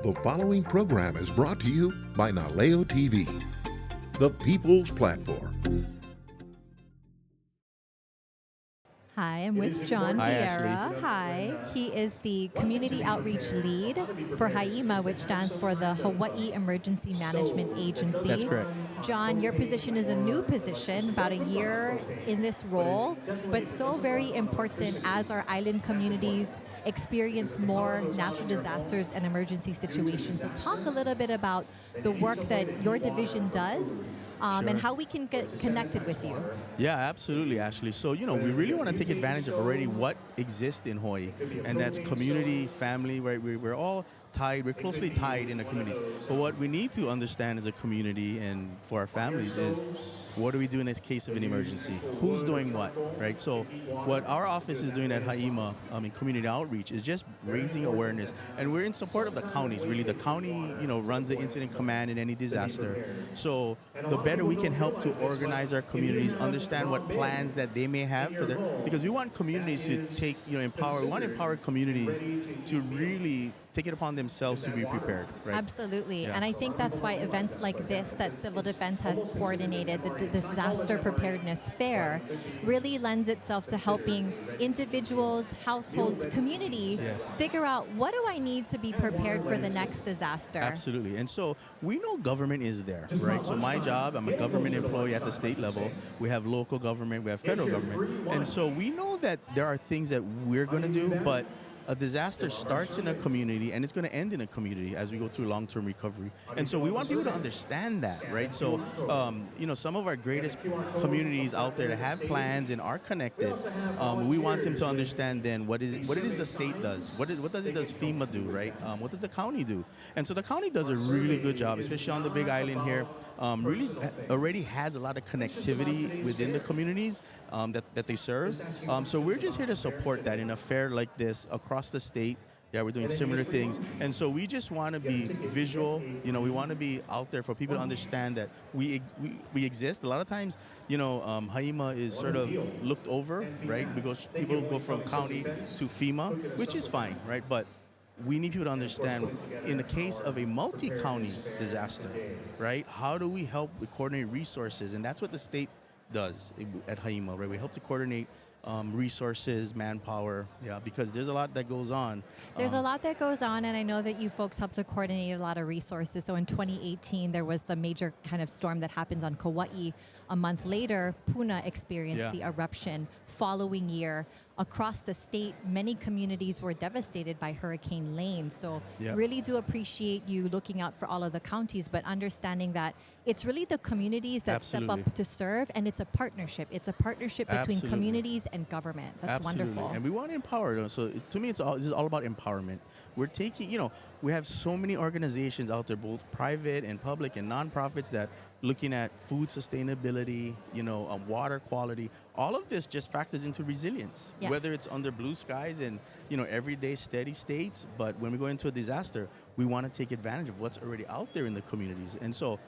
The following program is brought to you by Naleo TV, the People's Platform. Hi, I'm with John Hi, Vierra. Ashley. Hi. He is the Community Outreach Lead for HIEMA, which stands for the Hawaii Emergency Management Agency. That's correct. John, your position is a new position, about a year in this role, but so very important as our island communities experience more natural disasters and emergency situations. So talk a little bit about the work that your division does and how we can get connected with you. Yeah, absolutely, Ashley. So, we really want to take advantage of already what exists in Hawaii, and that's community, family, right? We're all tied, we're closely tied in the communities. But what we need to understand as a community and for our families is, what do we do in the case of an emergency? Who's doing what, right? So what our office is doing at HIEMA in community outreach is just raising awareness. And we're in support of the counties, really. The county, runs the incident command in any disaster. So the better we can help to organize our communities, understand what plans that they may have for their, because we want communities to take, we want empowered communities to really take it upon themselves to be prepared, right? Absolutely. Yeah. And I think that's why events like this that Civil Defense has coordinated, the Disaster Preparedness Fair, really lends itself to helping individuals, households, community figure out, what do I need to be prepared for the next disaster? Absolutely. And so we know government is there, right? So my job, I'm a government employee at the state level. We have local government, we have federal government. And so we know that there are things that we're going to do, but a disaster starts in a community and it's going to end in a community as we go through long-term recovery. And so we want people to understand that, right? So, some of our greatest communities out there that have plans and are connected, we want them to understand then what it is the state does. What does FEMA do, right? What does the county do? And so the county does a really good job, especially on the Big Island here. Really already has a lot of connectivity within the communities that they serve. So we're just here to support that in a fair like this across the state. Yeah, we're doing similar things. And so we just want to be visual. We want to be out there for people to understand that we exist. A lot of times, HIEMA is sort of looked over, right? Because people go from county to FEMA, which is fine, right? But we need people to understand, in the case of a multi-county disaster, right? How do we help with coordinate resources? And that's what the state does at HIEMA, right? We help to coordinate resources, manpower, because there's a lot that goes on. There's a lot that goes on, and I know that you folks help to coordinate a lot of resources. So in 2018, there was the major kind of storm that happens on Kauai. A month later, Puna experienced the eruption. Following year, across the state, many communities were devastated by Hurricane Lane. So really do appreciate you looking out for all of the counties, but understanding that it's really the communities that step up to serve, and it's a partnership. It's a partnership between communities and government. That's wonderful. And we want to empower them. So to me, this is all about empowerment. We're taking, we have so many organizations out there, both private and public and nonprofits, that looking at food sustainability, water quality. All of this just factors into resilience, whether it's under blue skies and, everyday steady states. But when we go into a disaster, we want to take advantage of what's already out there in the communities. And so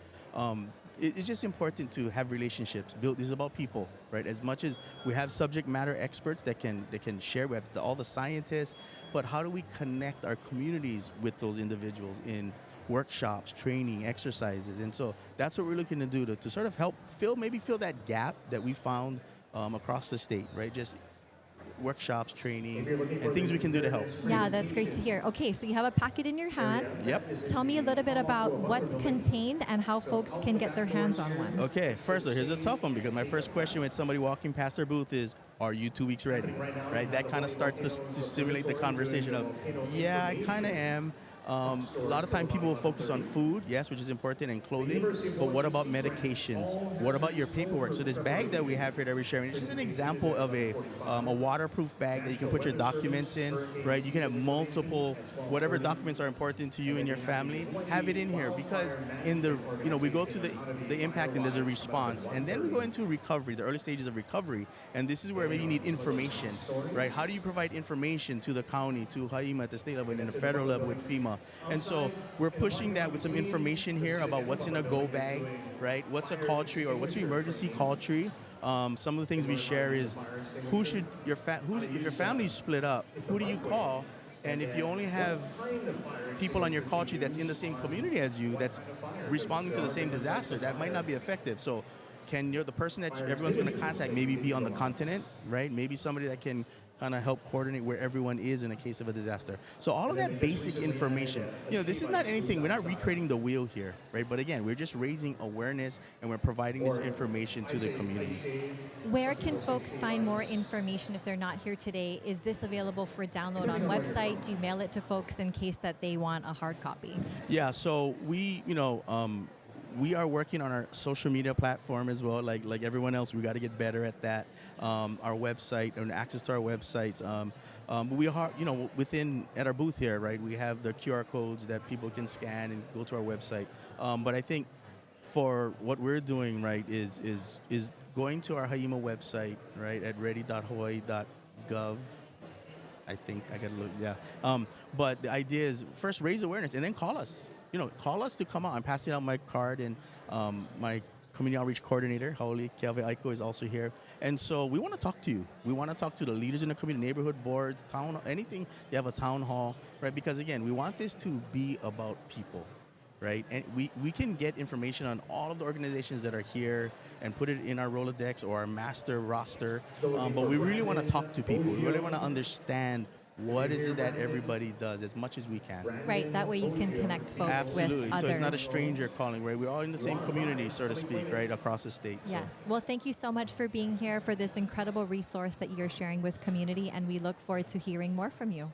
it's just important to have relationships built. This is about people, right? As much as we have subject matter experts that can share, we have all the scientists, but how do we connect our communities with those individuals in workshops, training, exercises? And so that's what we're looking to do to sort of help fill that gap that we found across the state, right? Just workshops, training, and things we can do to help. Yeah, that's great to hear. Okay, so you have a packet in your hand. Yep. Tell me a little bit about what's contained and how folks can get their hands on one. Okay, first, here's a tough one, because my first question with somebody walking past their booth is, are you 2 weeks ready? Right? That kind of starts to stimulate the conversation of, yeah, I kind of am. A lot of time people will focus on food, yes, which is important, and clothing, but what about medications? What about your paperwork? So this bag that we have here that we're sharing is just an example of a waterproof bag that you can put your documents in, right? You can have multiple, whatever documents are important to you and your family, have it in here, because we go through the impact and there's a response, and then we go into recovery, the early stages of recovery, and this is where maybe you need information, right? How do you provide information to the county, to HIEMA at the state level, and in the federal level with FEMA? And so we're pushing that with some information here about what's in a go bag, right? What's a call tree, or what's your emergency call tree? Some of the things we share is if your family's split up, who do you call? And if you only have people on your call tree that's in the same community as you, that's responding to the same disaster. That might not be effective. So can the person that everyone's going to contact maybe be on the continent, right? Maybe somebody that can kind of help coordinate where everyone is in a case of a disaster. So all of that basic information, this is not anything, we're not recreating the wheel here, right? But again, we're just raising awareness and we're providing this information to the community. Where can folks find more information if they're not here today? Is this available for download on website? Do you mail it to folks in case that they want a hard copy? Yeah, so we are working on our social media platform as well. Like everyone else, we got to get better at that. Our website and access to our websites. We are, at our booth here, right? We have the QR codes that people can scan and go to our website. But I think for what we're doing, right, is going to our HIEMA website, right, at ready.hawaii.gov. I think I got to look, yeah. But the idea is first raise awareness and then call us. Call us to come out. I'm passing out my card, and my community outreach coordinator, Haoli Keave Aiko, is also here. And so we want to talk to you. We want to talk to the leaders in the community, neighborhood boards, anything. You have a town hall, right? Because again, we want this to be about people, right? And we can get information on all of the organizations that are here and put it in our Rolodex or our master roster. But we really want to talk to people. We really want to understand what is it that everybody does as much as we can. Right, that way you can connect folks Absolutely. with others. So it's not a stranger calling, right? We're all in the same community, so to speak, right, across the state. So. Yes. Well, thank you so much for being here, for this incredible resource that you're sharing with community, and we look forward to hearing more from you.